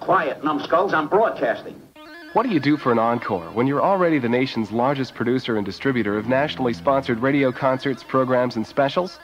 Quiet, numbskulls, I'm broadcasting. What do you do for an encore when you're already the nation's largest producer and distributor of nationally sponsored radio concerts, programs, and specials?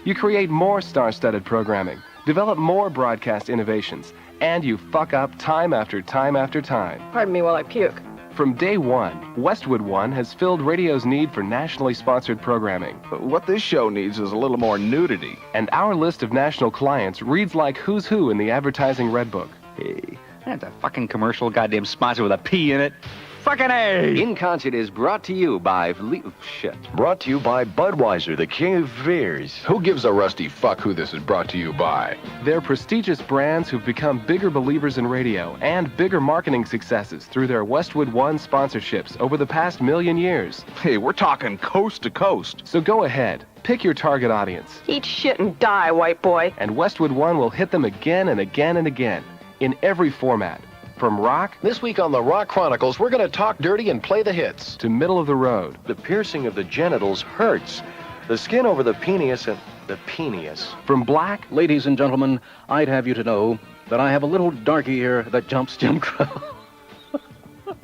You create more star-studded programming, develop more broadcast innovations, and you fuck up time after time after time. Pardon me while I puke. From day one, Westwood One has filled radio's need for nationally sponsored programming. What this show needs is a little more nudity. And our list of national clients reads like who's who in the advertising red book. Hey, that's a fucking commercial goddamn sponsor with a P in it. Fucking A! In Concert is brought to you by... Brought to you by Budweiser, the king of beers. Who gives a rusty fuck who this is brought to you by? They're prestigious brands who've become bigger believers in radio and bigger marketing successes through their Westwood One sponsorships over the past million years. Hey, we're talking coast to coast. So go ahead, pick your target audience. Eat shit and die, white boy. And Westwood One will hit them again and again and again, in every format. From rock... This week on the Rock Chronicles, we're going to talk dirty and play the hits. ...to middle of the road. The piercing of the genitals hurts. The skin over the penis and... the penis. From black... Ladies and gentlemen, I'd have you to know that I have a little darky here that jumps Jim Crow.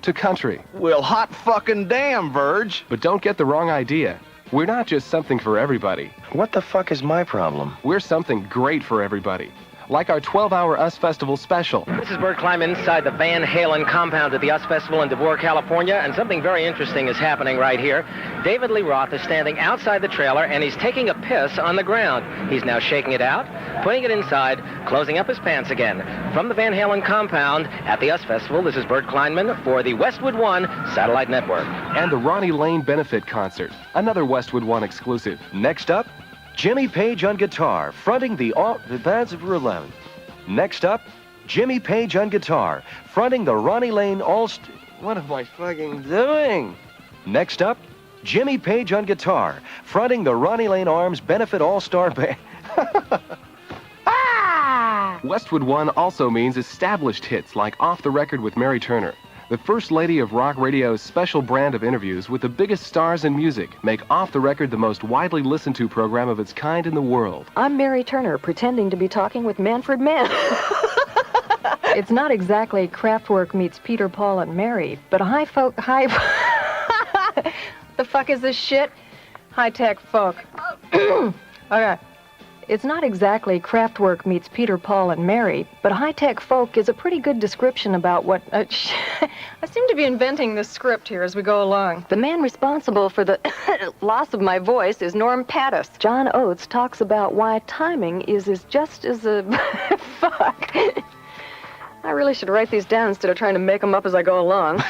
...to country. Well, hot fucking damn, Verge. But don't get the wrong idea. We're not just something for everybody. What the fuck is my problem? We're something great for everybody. Like our 12-hour US Festival special. This is Bert Kleinman inside the Van Halen compound at the US Festival in DeVore, California, and something very interesting is happening right here. David Lee Roth is standing outside the trailer, and he's taking a piss on the ground. He's now shaking it out, putting it inside, closing up his pants again. From the Van Halen compound at the US Festival, this is Bert Kleinman for the Westwood One Satellite Network. And the Ronnie Lane Benefit Concert, another Westwood One exclusive. Next up, Jimmy Page on guitar, fronting the bands of 11. Next up, Jimmy Page on guitar, fronting the Ronnie Lane What am I fucking doing? Next up, Jimmy Page on guitar, fronting the Ronnie Lane Arms Benefit All-Star Band. Westwood One also means established hits like Off the Record with Mary Turner. The First Lady of Rock Radio's special brand of interviews with the biggest stars in music make Off the Record the most widely listened to program of its kind in the world. I'm Mary Turner, pretending to be talking with Manfred Mann. It's not exactly Kraftwerk meets Peter, Paul, and Mary, but the fuck is this shit? High-tech folk. Okay. It's not exactly Kraftwerk meets Peter, Paul, and Mary, but high-tech folk is a pretty good description about what... I seem to be inventing this script here as we go along. The man responsible for the loss of my voice is Norm Pattis. John Oates talks about why timing is just as a... Fuck. I really should write these down instead of trying to make them up as I go along.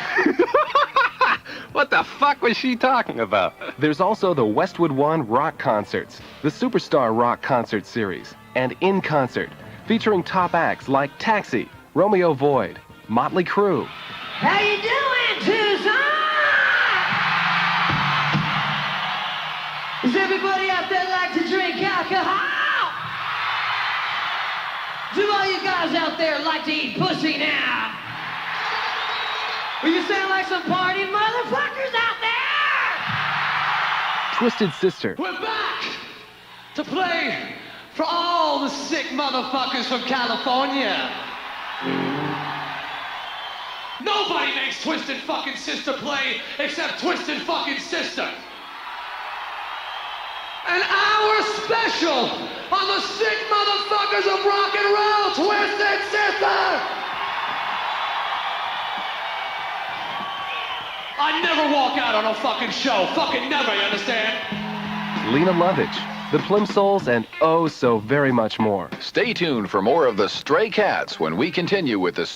What the fuck was she talking about? There's also the Westwood One Rock Concerts, the Superstar Rock Concert Series, and In Concert, featuring top acts like Taxi, Romeo Void, Motley Crue. How you doing, Tucson? Does everybody out there like to drink alcohol? Do all you guys out there like to eat pussy now? Well, you sound like some party motherfuckers out there! Twisted Sister. We're back to play for all the sick motherfuckers from California. Nobody makes Twisted fucking Sister play except Twisted fucking Sister. An hour special on the sick motherfuckers of rock and roll, Twisted Sister! I never walk out on a fucking show. Fucking never, you understand? Lena Lovitch, the Plimsouls, and oh so very much more. Stay tuned for more of the Stray Cats when we continue with the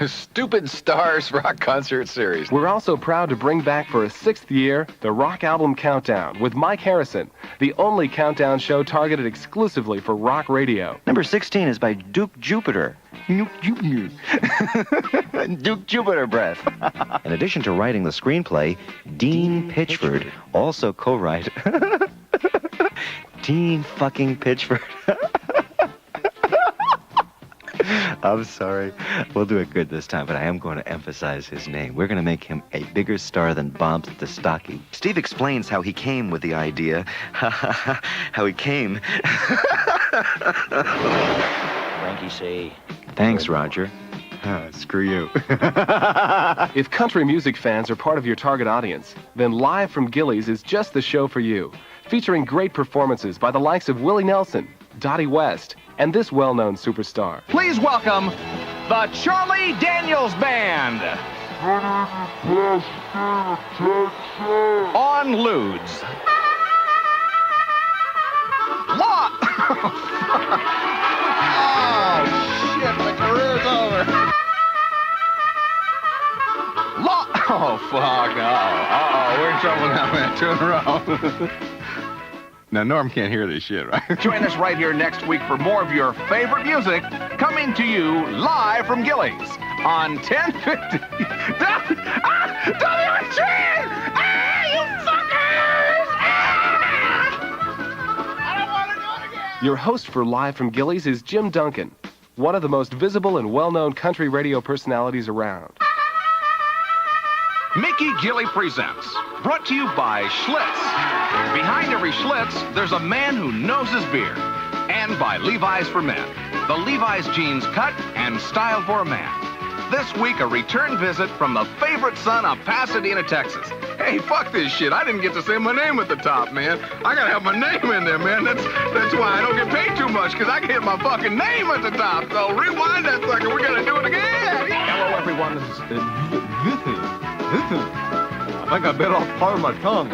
Stupid Stars Rock Concert Series. We're also proud to bring back for a 6th year the Rock Album Countdown with Mike Harrison, the only countdown show targeted exclusively for rock radio. Number 16 is by Duke Jupiter. Duke Jupiter Breath. In addition to writing the screenplay, Dean Pitchford also co-wrote... Dean fucking Pitchford. I'm sorry. We'll do it good this time, but I am going to emphasize his name. We're going to make him a bigger star than Bob Stostaki. Steve explains how he came with the idea. How he came. Frankie say... Thanks, Roger. Screw you. If country music fans are part of your target audience, then Live from Gillies is just the show for you. Featuring great performances by the likes of Willie Nelson, Dottie West, and this well-known superstar. Please welcome the Charlie Daniels Band. On Ludes. Law. Oh, shit, my career's over. Law. Oh, fuck, no. Uh-oh, we're in trouble now, man. 2 in a row. Now, Norm can't hear this shit, right? Join us right here next week for more of your favorite music coming to you live from Gillies on 1050. WMG! You fuckers! I don't want to do it again! Your host for Live from Gillies is Jim Duncan, one of the most visible and well-known country radio personalities around. Mickey Gilly presents, brought to you by Schlitz. Behind every Schlitz, there's a man who knows his beer. And by Levi's for Men, the Levi's jeans cut and style for a man. This week, a return visit from the favorite son of Pasadena, Texas. Hey, fuck this shit. I didn't get to say my name at the top, man. I gotta have my name in there, man. That's why I don't get paid too much, because I can hit my fucking name at the top. So rewind that sucker. We gotta do it again. Hello, everyone. I think I bit off part of my tongue.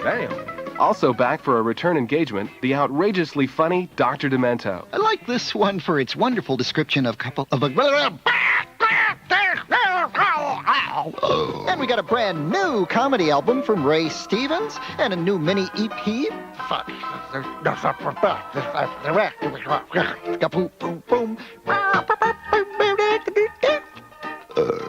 Damn. Also back for a return engagement, the outrageously funny Dr. Demento. I like this one for its wonderful description of And we got a brand new comedy album from Ray Stevens and a new mini EP. Fuck.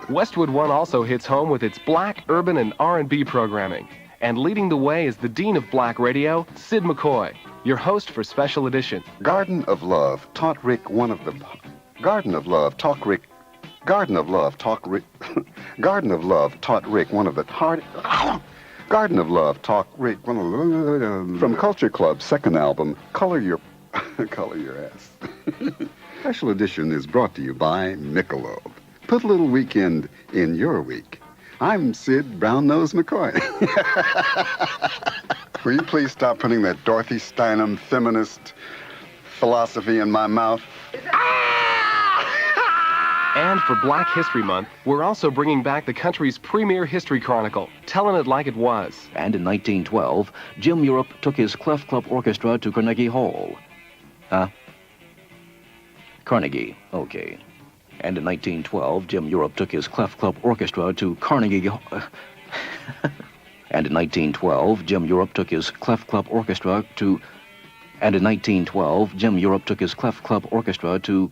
Westwood One also hits home with its black, urban, and R&B programming. And leading the way is the dean of black radio, Sid McCoy, your host for Special Edition. Garden of Love taught Rick one of the... Garden of Love taught Rick... Garden of Love taught Rick... Garden of Love taught Rick one of the hard... Garden of Love taught Rick one of the... From Culture Club's second album, Color Your... Color Your Ass. Special Edition is brought to you by Michelob. Put a little weekend in your week. I'm Sid Brown-Nosed McCoy. Will you please stop putting that Dorothy Steinem feminist philosophy in my mouth? And for Black History Month, we're also bringing back the country's premier history chronicle, telling it like it was. And in 1912, Jim Europe took his Clef Club Orchestra to Carnegie Hall. Carnegie, okay. And in 1912, Jim Europe took his Clef Club Orchestra to Carnegie Hall. And in 1912, Jim Europe took his Clef Club Orchestra to... And in 1912, Jim Europe took his Clef Club Orchestra to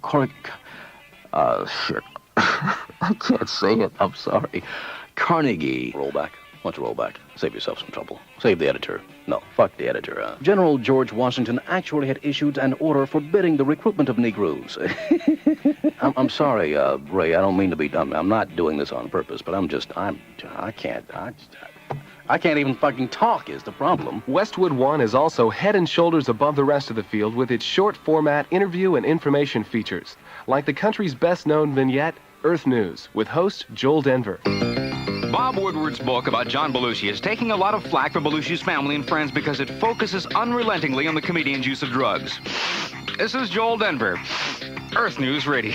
shit. I can't say it. I'm sorry. Carnegie. Roll back. Why don't you roll back? Save yourself some trouble. Save the editor. No, fuck the editor. General George Washington actually had issued an order forbidding the recruitment of Negroes. I'm sorry, Ray. I don't mean to be dumb. I'm not doing this on purpose, but I can't even fucking talk is the problem. Westwood One is also head and shoulders above the rest of the field with its short format interview and information features, like the country's best-known vignette, Earth News, with host Joel Denver. Bob Woodward's book about John Belushi is taking a lot of flack from Belushi's family and friends because it focuses unrelentingly on the comedian's use of drugs. This is Joel Denver, Earth News Radio.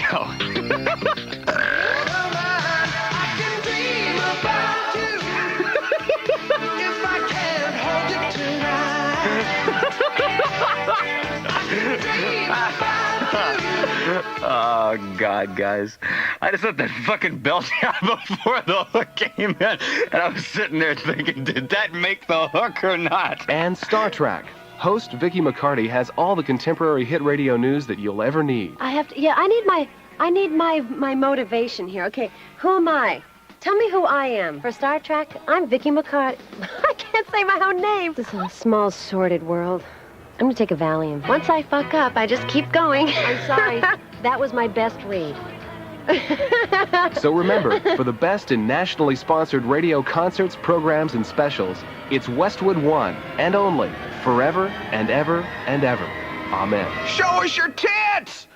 Oh, God, guys. I just let that fucking belt out before the hook came in, and I was sitting there thinking, did that make the hook or not? And Star Trek. Host Vicki McCarty has all the contemporary hit radio news that you'll ever need. I need my motivation here. Okay, who am I? Tell me who I am. For Star Trek, I'm Vicki McCarty. I can't say my own name. This is a small, sordid world. I'm gonna take a Valium. Once I fuck up, I just keep going. I'm sorry. That was my best read. So remember, for the best in nationally sponsored radio concerts, programs, and specials, it's Westwood One and only, forever and ever and ever. Amen. Show us your tits!